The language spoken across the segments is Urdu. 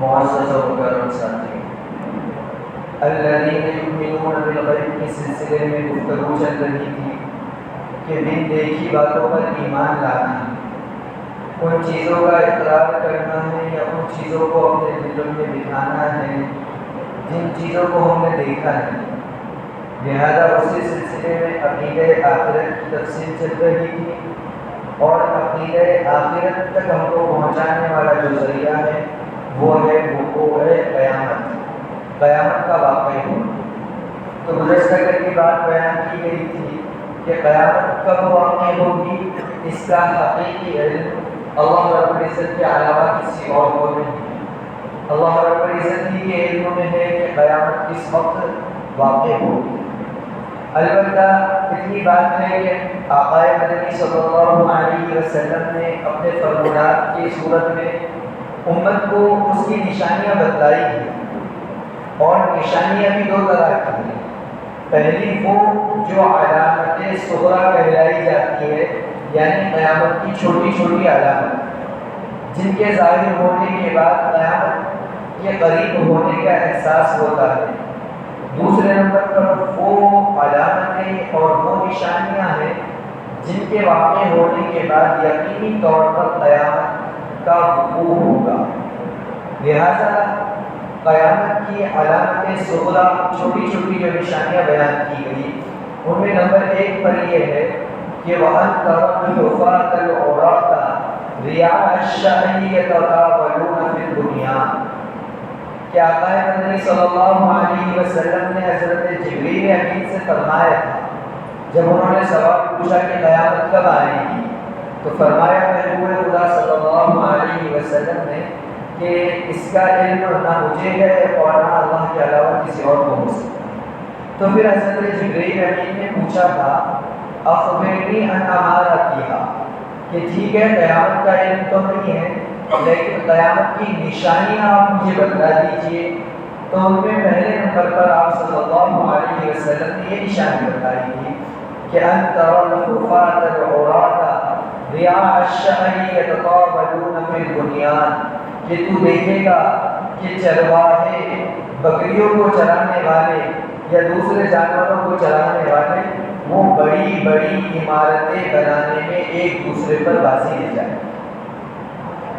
معزز و مکرم ساتھی، الذین یؤمنون بالغیب کے سلسلے میں گفتگو چل رہی تھی کہ بن دیکھی باتوں پر ایمان لانا ہے، ان چیزوں کا اقرار کرنا ہے یا ان چیزوں کو اپنے دلوں میں بٹھانا ہے جن چیزوں کو ہم نے دیکھا ہے۔ لہذا اسی سلسلے میں عقیدہ آخرت کی تفصیل چل رہی تھی، اور عقیدہ آخرت تک ہم کو پہنچانے والا جو ذریعہ ہے وہ ہے وقوع قیامت، قیامت کا واقع ہو۔ تو گزشتہ کل کی بات بیان کی گئی تھی کہ قیامت کب واقع ہوگی، اس کا حقیقی علم اللہ رب العزت کے علاوہ کسی اور کو نہیں ہے۔ اللہ رب العزت ہی کے علم میں ہے کہ قیامت کس وقت واقع ہوگی۔ البتہ اتنی بات ہے کہ آقا مدنی صلی اللہ علیہ وسلم نے اپنے فرمانات کی صورت میں امت کو اس کی نشانیاں بتلائی ہیں، اور نشانیاں بھی دو طرح کی ہیں۔ پہلی وہ جو علامت صغریٰ کہلائی جاتی ہے، یعنی قیامت کی چھوٹی چھوٹی علامت جن کے ظاہر ہونے کے بعد قیامت کے قریب ہونے کا احساس ہوتا ہے۔ دوسرے نمبر پر وہ علامتیں اور وہ نشانیاں ہیں جن کے واقع ہونے کے بعد یقینی طور پر قیامت کا وقوع ہوگا۔ لہذا قیامت کی علامت صغریٰ چھوٹی چھوٹی جو نشانیاں بیان کی گئی ان میں نمبر 1 پر یہ ہے کہ وَأَن تَرَى الْحُفَاةَ الْعُرَاةَ رِعَاءَ الشَّهْرِ يَتَطَاوَلُونَ فِي الْبُنْيَانِ، کہ آقا مدنی صلی اللہ علیہ وسلم نے حضرت جبریل امین سے فرمایا تھا جب انہوں نے سوال پوچھا کہ قیامت کب آئے گی، تو فرمایا محبوب خدا صلی اللہ علیہ وسلم نے کہ اس کا علم نہ مجھے ہے اور نہ اللہ کے علاوہ کسی اور کو ہو سکتا۔ تو پھر حضرت جبریل امین نے پوچھا تھا اخبرنی عن اماراتہا، کہ ٹھیک ہے قیامت کا علم تو نہیں ہے لیکن قیامت کی نشانیاں آپ مجھے بتلا دیجئے۔ تو ان میں پہلے نمبر پر آپ صلی اللہ علیہ وسلم نے یہ نشانی بتائی تھی کہ ان ترى الحفاة العراة رعاء الشهر يتطاولون في البنيان، کہ تو دیکھے گا کہ چرواہے بکریوں کو چرانے والے یا دوسرے جانوروں کو چرانے والے وہ بڑی بڑی عمارتیں بنانے میں ایک دوسرے پر بازی لے جائیں،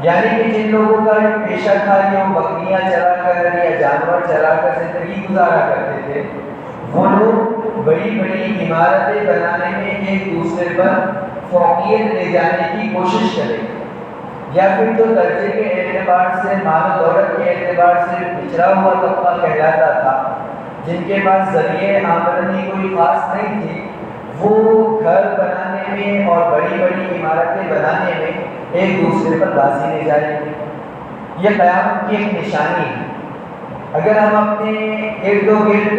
یعنی کہ جن لوگوں کا پیشہ تھا کہ وہ بکریاں چرا کر یا جانور چرا کر زندگی گزارا کرتے تھے، وہ لوگ بڑی بڑی عمارتیں بنانے میں ایک دوسرے پر فوقیت لے جانے کی کوشش کریں، یا پھر تو درجے کے اعتبار سے مال و دولت کے اعتبار سے پچھڑا ہوا طبقہ کہلاتا تھا، جن کے پاس ذریعے آمدنی کوئی خاص نہیں تھی، وہ گھر بنانے میں اور بڑی بڑی عمارتیں بنانے میں ایک دوسرے پر بازی لے جائیں گے۔ یہ قیامت کی ایک نشانی ہے۔ اگر ہم اپنے ارد و گرد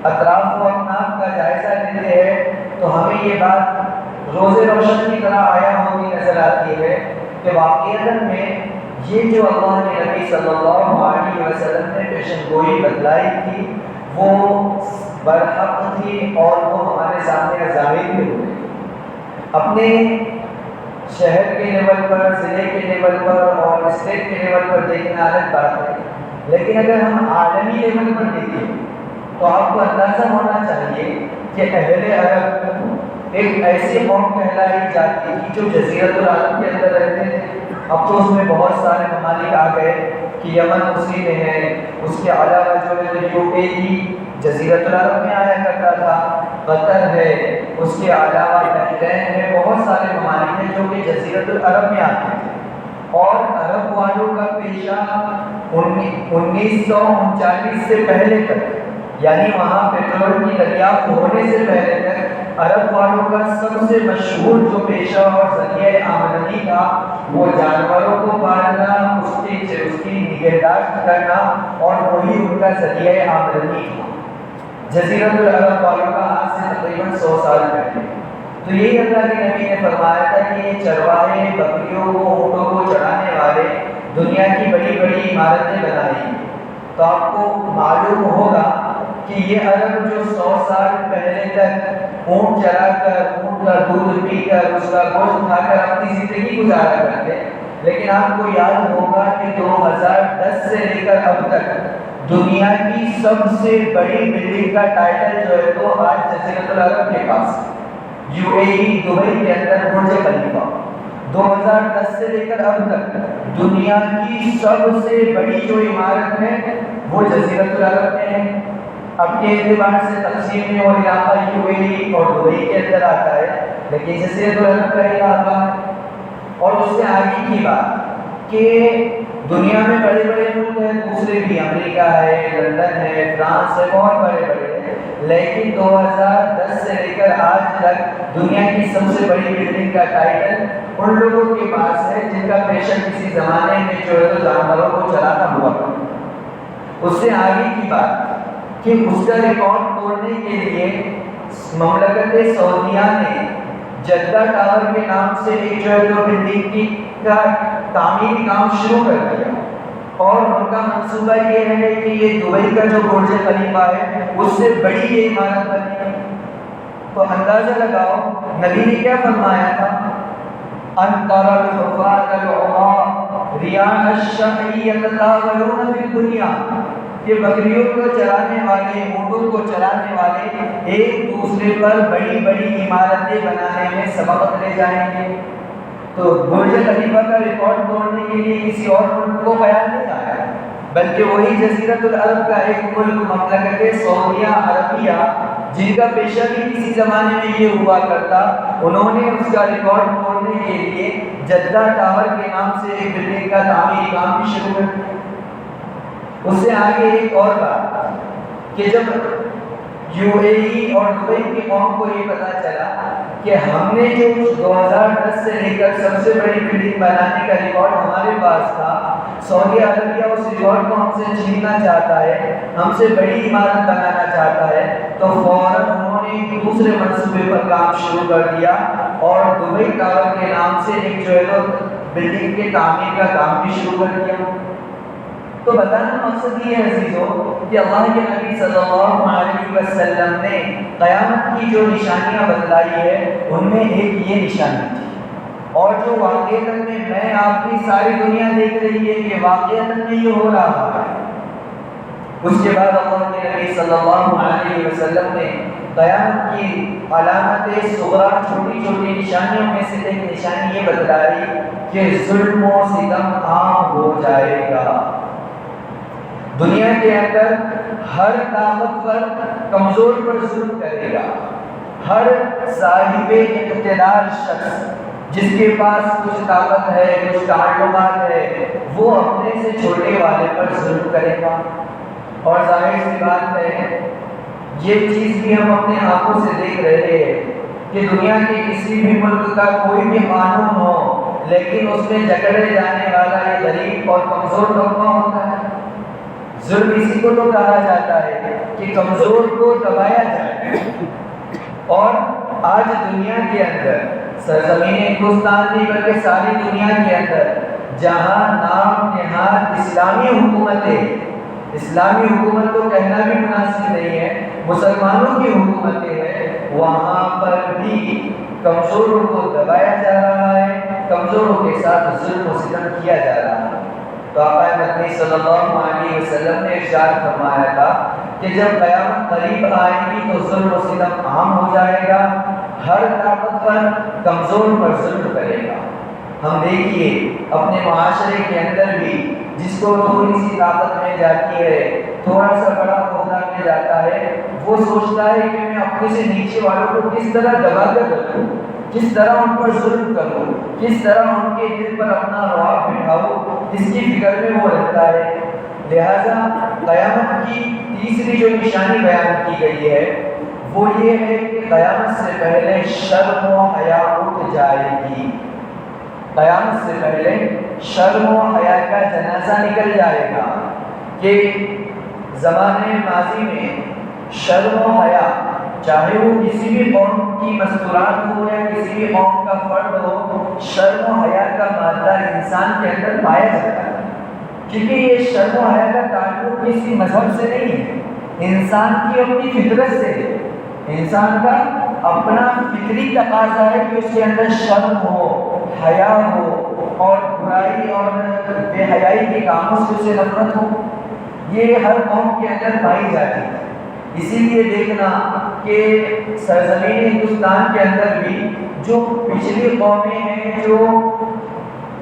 اطراف و اکناف کا جائزہ لیتے ہیں تو ہمیں یہ بات روز روشن کی طرح آیا ہوتی نظر آتی ہے کہ واقعیت میں یہ جو اللہ کے نبی صلی اللہ علیہ وسلم نے پیشن گوئی بتلائی تھی وہ برحق تھی، اور وہ ہمارے سامنے ظاہر بھی ہوئے۔ اپنے شہر کے لیول پر، ضلع کے لیول پر اور اسٹیٹ کے لیول پر دیکھنا الگ بات ہے، لیکن اگر ہم عالمی لیول پر دیکھیں تو آپ کو اندازہ ہونا چاہیے کہ اہل عرب ایک ایسی قوم کہلائی جاتی تھی جو جزیرۃ العرب کے اندر رہتے تھے۔ اب تو اس میں بہت سارے ممالک آ گئے کہ یمن اسی میں ہے، اس کے علاوہ جو ہے یو اے ای جزیرۃ العرب میں آیا کرتا تھا، قطر ہے، اس کے علاوہ بحرین ہے، بہت سارے ممالک ہیں جو کہ جزیرۃ العرب میں آتے تھے۔ اور عرب والوں کا پیشہ 1939 سے پہلے تک، یعنی وہاں پیٹرول کی دریافت ہونے سے پہلے تک عرب والوں کا سب سے مشہور جو پیشہ اور ذریعہ آمدنی تھا وہ جانوروں کو پالنا، اس کی نگہداشت کرنا، اور وہی ان کا ذریعہ آمدنی تھا جزیرۃ العرب والوں کا آج سے تقریباً 100 سال پہلے۔ تو یہی اللہ کے نبی نے فرمایا تھا کہ یہ چرواہے بکریوں کو، اونٹوں کو چرانے والے دنیا کی بڑی بڑی عمارتیں بنائیں گے۔ تو آپ کو معلوم ہوگا کہ یہ عرب جو 100 سال پہلے تک اونٹ چرا کر، اونٹ کا دودھ پی کر، اس کا گوشت کھا کر اپنی زندگی گزارا کرتے، لیکن آپ کو یاد ہوگا کہ 2010 سے لے کر اب تک دنیا کی سب سے بڑی بلڈنگ کا ٹائٹل جو ہے تو آج جزیرۃ العرب کے پاس UAE دبئی کے اندر برج خلیفہ 2010 سے لے کر اب تک دنیا کی سب سے بڑی جو عمارت ہے وہ جزیرۃ العرب میں ہے. اب کے اعتبار سے تقسیم میں وہ علاقہ UAE اور دبئی کے اندر آتا ہے لیکن جزیرۃ العرب کا علاقہ ہے. اور اس سے آگے کی بات کہ دنیا میں بڑے بڑے ملک ہیں دوسرے بھی، امریکہ ہے، لندن ہے، فرانس ہے، بہت بڑے بڑے ہیں، لیکن 2010 سے لے کر آج تک دنیا کی سب سے بڑی بلڈنگ کا ٹائٹل ان لوگوں کے پاس ہے جن کا پیشہ کسی زمانے میں جو ہے تو جانوروں کو چلانا ہوا کرتا. اس سے آگے کی بات کہ اس کا ریکارڈ توڑنے کے لیے مملکت سعودیہ نے جدہ ٹاور کے نام سے ایک جو ہے تو بلڈنگ کا تعمیری کام شروع کر دیا اور ان کا منصوبہ یہ ہے کہ یہ دبئی کا جو برج خلیفہ ہے اس سے بڑی یہ عمارت بنی. تو اندازہ لگاؤ نبی نے کیا فرمایا تھا، ان ترى الحفاة العراة رعاء الشمع يتطاولون في البنيان، کہ بکریوں کو چرانے والے، اونٹوں کو چرانے والے ایک دوسرے پر بڑی بڑی عمارتیں بنانے میں سبقت لے جائیں گے. تو برج خلیفہ کا ریکارڈ توڑنے کے لیے کسی اور ملک کو خیال نہیں آیا بلکہ وہی جزیرۃ العرب کا ایک ملک مملکت سعودیہ عربیہ جن کا پیشہ بھی کسی زمانے میں یہ ہوا کرتا، انہوں نے اس کا ریکارڈ توڑنے کے لیے جدہ ٹاور کے نام سے ایک بلڈنگ کا تعمیری کام بھی شروع کر دیا. اس سے آگے ایک اور بات کہ جب UAE اور دبئی کی قوم کو یہ پتا چلا کہ ہم نے جو 2010 سے لے کر سب سے بڑی بلڈنگ بنانے کا ریکارڈ ہمارے پاس تھا، سعودی عربیہ اس ریکارڈ کو ہم سے چھیننا چاہتا ہے، ہم سے بڑی عمارت بنانا چاہتا ہے، تو فوراً انہوں نے ایک دوسرے منصوبے پر کام شروع کر دیا اور دبئی ٹاور کے نام سے ایک جو ہے بلڈنگ کے تعمیر کا کام بھی شروع کر دیا. تو بتانا مقصد یہ ہے عزیزو کہ اللہ کے نبی صلی اللہ علیہ وسلم نے قیامت کی جو نشانیاں بتلائی ہے ان میں ایک یہ نشانی تھی، اور جو واقعتاً میں آپ کی ساری دنیا دیکھ رہی ہے کہ واقعتاً میں یہ ہو رہا ہے. اس کے بعد اللہ کے نبی صلی اللہ علیہ وسلم نے قیامت کی علامت صغریٰ چھوٹی چھوٹی نشانیوں میں سے ایک نشانی یہ بتلائی کہ ظلم و ستم عام ہو جائے گا. دنیا کے اندر ہر طاقتور کمزور پر ظلم کرے گا، ہر صاحب اقتدار شخص جس کے پاس کچھ طاقت ہے، کچھ تعلقات ہے، وہ اپنے سے چھوٹے والے پر ظلم کرے گا. اور ظاہر سی بات ہے یہ چیز بھی ہم اپنے آنکھوں سے دیکھ رہے ہیں کہ دنیا کے کسی بھی ملک کا کوئی بھی قانون ہو لیکن اس میں جکڑے جانے والا یہ غریب اور کمزور طبقہ ہوتا ہے. ظلم اسی کو تو کہا جاتا ہے کہ کمزور کو دبایا جائے. اور آج دنیا کے اندر سرزمین ہندوستان نہیں بلکہ ساری دنیا کے اندر جہاں نام نہاد اسلامی حکومتیں، اسلامی حکومت کو کہنا بھی مناسب نہیں ہے، مسلمانوں کی حکومتیں ہیں، وہاں پر بھی کمزوروں کو دبایا جا رہا ہے، کمزوروں کے ساتھ ظلم و ستم کیا جا رہا ہے. تو آقا مدنی صلی اللہ علیہ وسلم نے ارشاد فرمایا تھا کہ جب قیامت قریب آئے گی تو ظلم و ستم عام ہو جائے گا، ہر طاقتور کمزور پر ظلم کرے گا. ہم دیکھیے اپنے معاشرے کے اندر بھی جس کو تھوڑی سی طاقت مل جاتی ہے، تھوڑا سا بڑا عہدہ مل جاتا ہے، وہ سوچتا ہے کہ میں اپنے سے نیچے والوں کو کس طرح دبا کر رکھوں، کس طرح ان پر ظلم کروں، کس طرح ان کے دل پر اپنا رعب بٹھاؤں، اس کی فکر میں وہ رہتا ہے. لہذا قیامت کی تیسری جو نشانی بیان کی گئی ہے وہ یہ ہے کہ قیامت سے پہلے شرم و حیا اٹھ جائے گی. قیامت سے پہلے شرم و حیا کا جنازہ نکل جائے گا کہ زمانے ماضی میں شرم و حیا چاہے وہ کسی بھی قوم کی مستورات ہو یا کسی بھی قوم کا فرد ہو، شرم و حیا کا مادہ انسان کے اندر پایا جاتا ہے. کیونکہ یہ شرم و حیا کا تعلق کسی مذہب سے نہیں ہے، انسان کی اپنی فطرت سے ہے. انسان کا اپنا فطری تقاضا ہے کہ اس کے اندر شرم ہو، حیا ہو اور برائی اور بے حیائی کے کاموں سے اسے نفرت ہو. یہ ہر قوم کے اندر پائی جاتی ہے۔ اسی لیے دیکھنا کہ سرزمین ہندوستان کے اندر بھی جو پچھلی قومیں ہیں، جو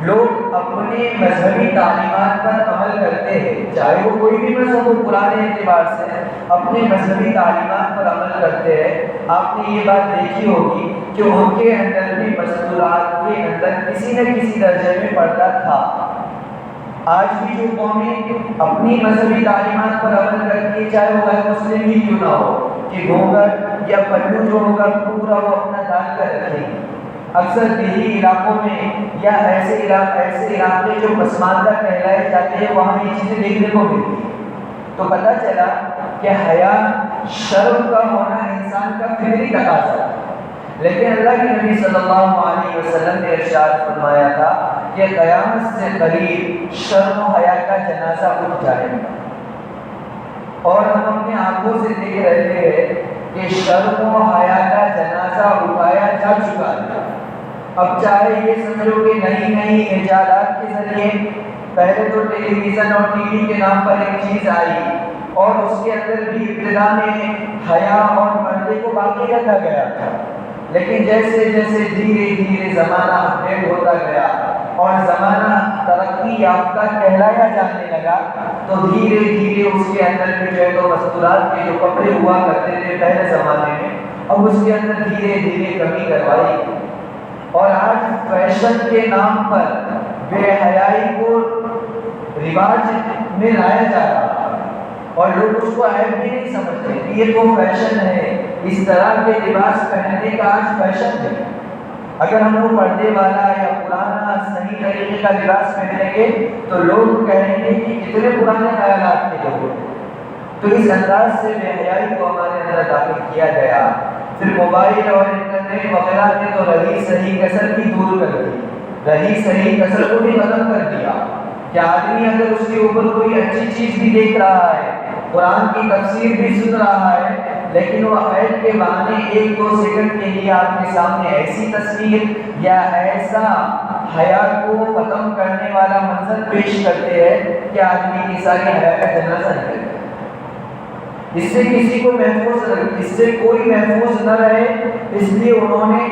لوگ اپنے مذہبی تعلیمات پر عمل کرتے ہیں، چاہے وہ کوئی بھی مذہب ہو، پرانے اعتبار سے اپنے مذہبی تعلیمات پر عمل کرتے ہیں، آپ نے یہ بات دیکھی ہوگی کہ ان کے اندر بھی مستورات کے اندر کسی نہ کسی درجے میں پردہ تھا۔ آج بھی جو قومیں اپنی مذہبی تعلیمات پر عمل کرتی ہے، چاہے وہ غیر مسلم ہی کیوں نہ ہو، کہ گھونگھٹ یا پلو جو ہوگا پورا وہ اپنا ڈال کر رکھیں گے۔ اکثر دیہی علاقوں میں یا ایسے علاقے جو پسماندہ کہلائے جاتے ہیں، وہاں یہ چیزیں دیکھنے کو ملتی ہیں۔ تو پتہ چلا کہ حیا، شرم کا ہونا انسان کا فطری تقاضا ہے، لیکن اللہ کے نبی صلی اللہ علیہ وسلم نے ارشاد فرمایا تھا کہ قیامت سے قریب شرم و حیا کا جنازہ اٹھ جائے گا، اور ہم اپنے آنکھوں سے دیکھ رہے ہیں کہ شرم و حیا کا جنازہ اٹھایا جا چکا ہے۔ اب چاہے یہ سمجھو کہ نئی نئی ایجادات کے ذریعے، پہلے تو ٹیلی ویژن اور ٹی وی کے نام پر ایک چیز آئی، اور اس کے اندر بھی ابتدا میں حیا اور پردے کو باقی رکھا گیا تھا، لیکن جیسے جیسے دھیرے دھیرے زمانہ اپڈیٹ ہوتا گیا اور زمانہ ترقی یافتہ کہلایا جانے لگا، تو دھیرے دھیرے اس کے اندر بھی جو ہے تو مستورات کے جو کپڑے ہوا کرتے تھے پہلے زمانے میں، اب اس کے اندر دھیرے دھیرے کمی کروائی، اور آج فیشن کے نام پر بے حیائی کو رواج میں لایا جا رہا ہے، اور لوگ اس کو عیب بھی نہیں سمجھتے کہ یہ تو فیشن ہے، اس طرح کے لباس پہننے کا آج فیشن ہے۔ اگر ہم وہ پردے والا یا پرانا صحیح طریقے کا لباس پہنیں گے تو لوگ کہیں گے کہ کتنے پرانے خیالات کے لوگ ہیں۔ تو اس انداز سے بے حیائی کو ہمارے اندر داخل کیا گیا۔ پھر موبائل اور انٹرنیٹ وغیرہ نے تو رہی صحیح کسر بھی دور کر دی، رہی صحیح کسر کو بھی ختم کر دیا کہ آدمی اگر اس کے اوپر کوئی اچھی چیز بھی دیکھ رہا ہے، قرآن کی تفسیر بھی سن رہا ہے، لیکن وہ عیب کے بہانے ایک دو سیکنڈ کے لیے آپ کے سامنے ایسی تصویر یا ایسا حیا کو ختم کرنے والا منظر پیش کرتے ہیں کہ آدمی کی ساری حیا کا جنازہ نکل جائے۔ اس سے کسی کو محفوظ رہے، اس سے کوئی محفوظ نہ رہے، اس لیے انہوں نے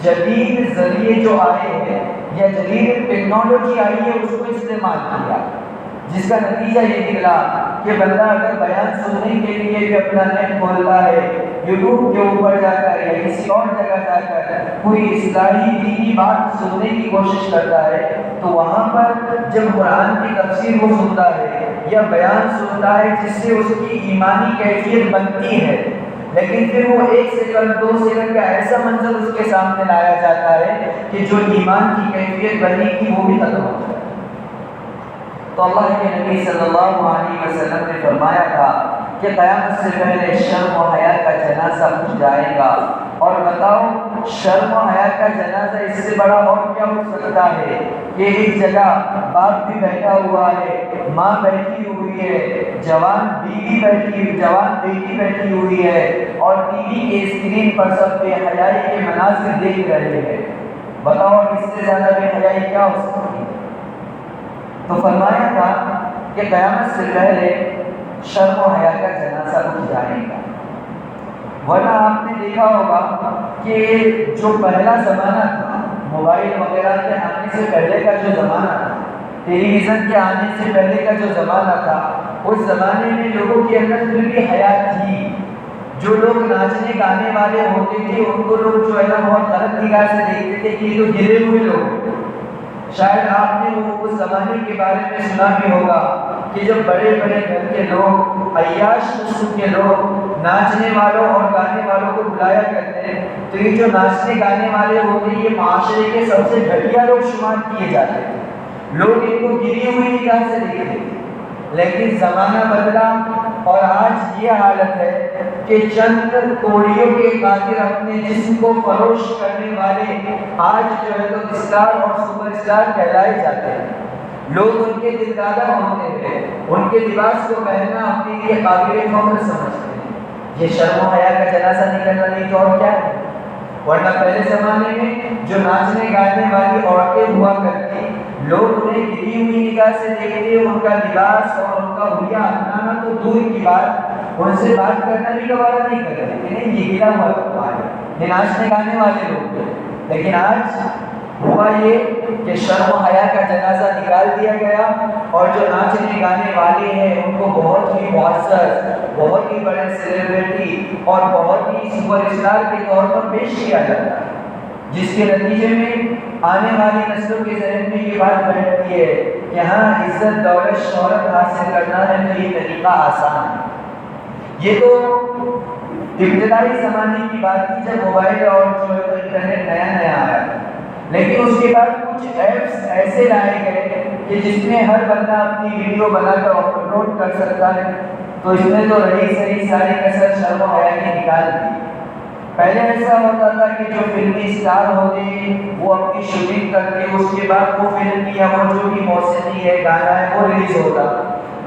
جدید ذریعے جو آئے ہیں یا جدید ٹیکنالوجی آئی ہے اس کو استعمال کیا، جس کا نتیجہ یہ نکلا کہ بندہ اگر بیان سننے کے لیے بھی اپنا نیٹ کھولتا ہے، یوٹیوب کے اوپر جا کر یا کسی اور جگہ جا کر کوئی اصلاحی دینی بات سننے کی کوشش کرتا ہے، تو وہاں پر جب قرآن کی تفسیر وہ سنتا ہے یا بیان سنتا ہے جس سے اس کی ایمانی کیفیت بنتی ہے، لیکن پھر وہ ایک سیکنڈ دو سیکنڈ کا ایسا منظر اس کے سامنے لایا جاتا ہے کہ جو ایمان کی کیفیت بنی کی وہ بھی ختم ہو جائے۔ تو اللہ کے نبی صلی اللہ علیہ وسلم نے فرمایا تھا کہ قیامت سے پہلے شرم و حیا کا جنازہ اٹھ جائے گا، اور بتاؤ شرم و حیا کا جنازہ اس سے بڑا اور کیا ہو سکتا ہے کہ ایک جگہ باپ بھی بیٹھا ہوا ہے، ماں بیٹھی ہوئی ہے، جوان بیوی جوان بیٹی بیٹھی ہوئی ہے، اور ٹی وی کے اسکرین پر سب بے حیائی کے مناظر دیکھ رہے ہیں، بتاؤ اس سے زیادہ بے حیائی کیا ہو سکتی ہے؟ تو فرمایا تھا کہ قیامت سے پہلے شرم و حیا کا جنازہ اٹھ جائے گا، ورنہ آپ نے دیکھا ہوگا کہ جو پہلا زمانہ تھا، موبائل وغیرہ کے آنے سے پہلے کا جو زمانہ تھا، ٹیلی ویژن کے آنے سے پہلے کا جو زمانہ تھا، اس زمانے میں لوگوں کے اندر پھر بھی حیا تھی۔ جو لوگ ناچنے گانے والے ہوتے تھے ان کو لوگ جو ہے نا بہت غلط نگاہ سے دیکھتے تھے کہ یہ تو گرے ہوئے لوگ ہیں۔ شاید آپ نے وہ اس زمانے کے بارے میں سنا بھی ہوگا کہ جب بڑے بڑے گھر کے لوگ، عیاش قسم کے لوگ ناچنے والوں اور گانے والوں کو بلایا کرتے ہیں، تو یہ جو ناچنے گانے والے ہوتے ہیں یہ معاشرے کے سب سے گھٹیا لوگ شمار کیے جاتے ہیں، لوگ ان کو گری ہوئی نگاہ سے دیکھتے ہیں۔ لیکن زمانہ بدلا اور آج یہ حالت ہے کہ چند کوڑیوں کے خاطر اپنے جسم کو فروش کرنے والے آج جو ہے تو اسٹار اور سپر اسٹار کہلائے جاتے ہیں۔ لوگ ان کے دلدادہ ہوتے ہیں، ان کے لباس کو پہننا اپنے لیے قابل فخر سمجھتے ہیں۔ یہ شرم و حیا کا جنازہ نکلنا نہیں تو اور کیا ہے؟ ورنہ پہلے زمانے میں جو ناچنے گانے والی عورتیں ہوا کرتی، لوگ انہیں گری ہوئی نگاہ سے دیکھتے، ان کا لباس اور ان کا حلیہ اپنانا تو دور کی بات، ان سے بات کرنا بھی گوارا نہیں کرتے کہ نہیں یہ گرا ہوا کپڑا ہے، یہ ناچنے گانے والے لوگ تھے۔ لیکن آج ہوا یہ کہ شرم و حیا کا جنازہ نکال دیا گیا، اور جو ناچنے گانے والے ہیں ان کو بہت ہی معزز، بہت ہی بڑے سیلیبریٹی اور بہت ہی سپر اسٹار کے طور پر پیش کیا جاتا ہے، جس کے نتیجے میں آنے والی نسلوں کے ذہن میں یہ بات بیٹھتی ہے کہ ہاں عزت، دولت، شہرت حاصل کرنا ہے تو یہ طریقہ آسان ہے۔ یہ تو ابتدائی زمانے کی بات تھی جب موبائل اور جو انٹرنیٹ نیا نیا آیا، لیکن اس کے بعد کچھ ایپس ایسے لائے گئے کہ جس میں ہر بندہ اپنی ویڈیو بنا کر اپلوڈ کر سکتا ہے، تو اس میں تو رہی سہی ساری کسر شرم و حیا کی نکال دی۔ پہلے ایسا ہوتا تھا کہ جو فلمی اسٹار ہوتے وہ اپنی شوٹنگ کرتے، اس کے بعد وہ فلم کی یا وہ جو بھی موسیقی ہے، گانا ہے، وہ ریلیز ہوتا،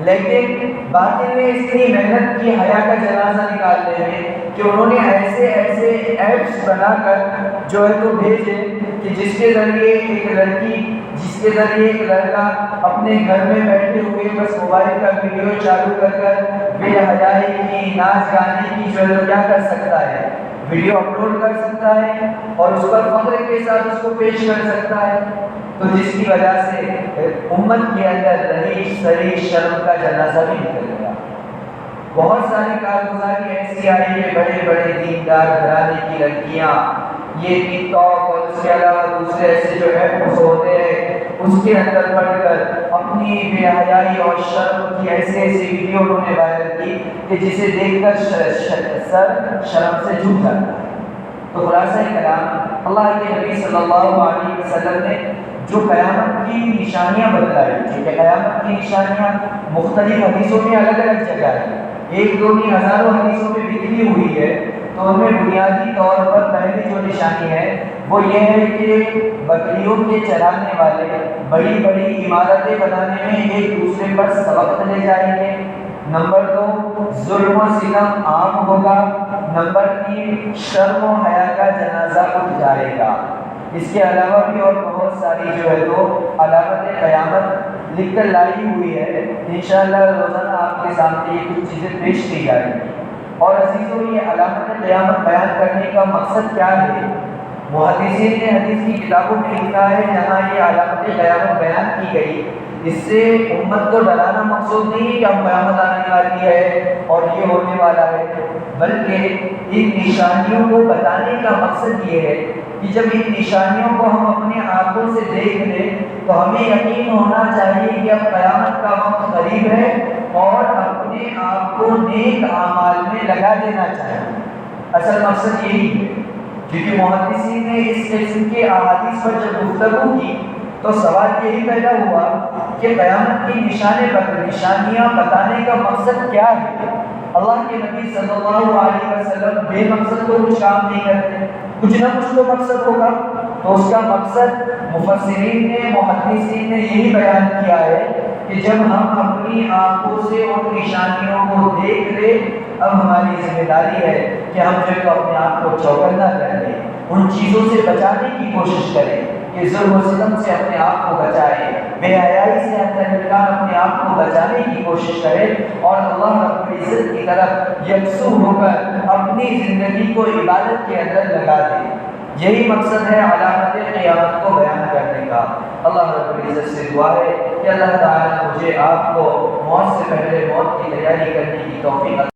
لیکن باقی نے اتنی محنت کی حیا کا جنازہ نکالنے میں کہ انہوں نے ایسے ایسے ایپس بنا کر جو ہے تو بھیجے کہ جس کے ذریعے ایک لڑکی، جس کے ذریعے ایک لڑکا اپنے گھر میں بیٹھے ہوئے بس موبائل کا ویڈیو چالو کر بے حیائی کی، ناچ گانے کی جو ہے کیا کر سکتا ہے، ویڈیو اپلوڈ کر سکتا ہے اور اس پر فخر کے ساتھ اس کو پیش کر سکتا ہے، تو جس کی وجہ سے امت کے اندر رہی سری شرم کا جنازہ بھی نکل گیا۔ بہت ساری کارگزاری ایسی آئی ہے، بڑے بڑے دیندار گھرانے کی لڑکیاں یہ ٹک ٹاک اور اس کے علاوہ دوسرے ایسے جو ایپس ہوتے ہیں اس کے اندر پڑھ کر اپنی بے حیائی اور شرم کی ایسے ایسی ویڈیو انہوں نے وائرل کی کہ جسے دیکھ کر سر شرم سے جھک جاتا ہے۔ تو خلاصہ کلام، اللہ کے نبی صلی اللہ علیہ وسلم نے جو قیامت کی نشانیاں بتلائی، کیونکہ قیامت کی نشانیاں مختلف حدیثوں میں الگ الگ جگہ ہیں، ایک دو نہیں ہزاروں حدیثوں میں بکھری ہوئی ہے، تو ان میں بنیادی طور پر پہلی جو نشانی ہے وہ یہ ہے کہ بکریوں کے چرانے والے بڑی بڑی عمارتیں بنانے میں ایک دوسرے پر سبقت لے جائیں گے۔ نمبر 2، ظلم و ستم عام ہوگا۔ نمبر 3، شرم و حیا کا جنازہ اٹھ جائے گا۔ اس کے علاوہ بھی اور بہت ساری جو ہے تو علامت قیامت لکھ کر لائی ہوئی ہے، انشاءاللہ روزانہ آپ کے سامنے یہ کچھ چیزیں پیش کی جائیں گی۔ اور عزیزوں، یہ علامت قیامت بیان کرنے کا مقصد کیا ہے؟ محدثین نے حدیث کی کتابوں میں لکھا ہے جہاں یہ علامت قیامت بیان کی گئی، اس سے امت کو ڈرانا مقصود نہیں ہے کہ اب قیامت آنے والی ہے اور یہ ہونے والا ہے، بلکہ ان نشانیوں کو بتانے کا مقصد یہ ہے کہ جب ان نشانیوں کو ہم اپنے آنکھوں سے دیکھ لیں تو ہمیں یقین ہونا چاہیے کہ اب قیامت کا وقت قریب ہے اور اپنے آپ کو نیک اعمال میں لگا دینا چاہیے۔ اصل مقصد یہی ہے، کیونکہ محدثین نے اس قسم کے احادیث پر جب گفتگو کی تو سوال یہی پیدا ہوا کہ قیامت کی نشانیاں بتانے کا مقصد کیا ہے؟ اللہ کے نبی صلی اللہ علیہ وسلم بے مقصد تو کچھ کام نہیں کرتے، کچھ نہ کچھ تو مقصد ہوگا، تو اس کا مقصد مفسرین نے، محدثین نے یہی بیان کیا ہے کہ جب ہم اپنی آنکھوں سے ان نشانیوں کو دیکھ لیں، اب ہماری ذمہ داری ہے کہ ہم جو تو اپنے آپ کو چوکنا کر لیں، ان چیزوں سے بچانے کی کوشش کریں کہ ظلم و ستم سے اپنے آپ کو بچائیں، بے حیائی سے اپنے آپ کو بچانے کی کوشش کریں اور اللہ رب العزت کی طرف یکسو ہو کر اپنی زندگی کو عبادت کے اندر لگا دیں۔ یہی مقصد ہے علامت قیامت کو بیان کرنے کا۔ اللہ رب العزت سے دعا ہے کہ اللہ تعالیٰ مجھے آپ کو موت سے پہلے موت کی تیاری کرنے کی توفیق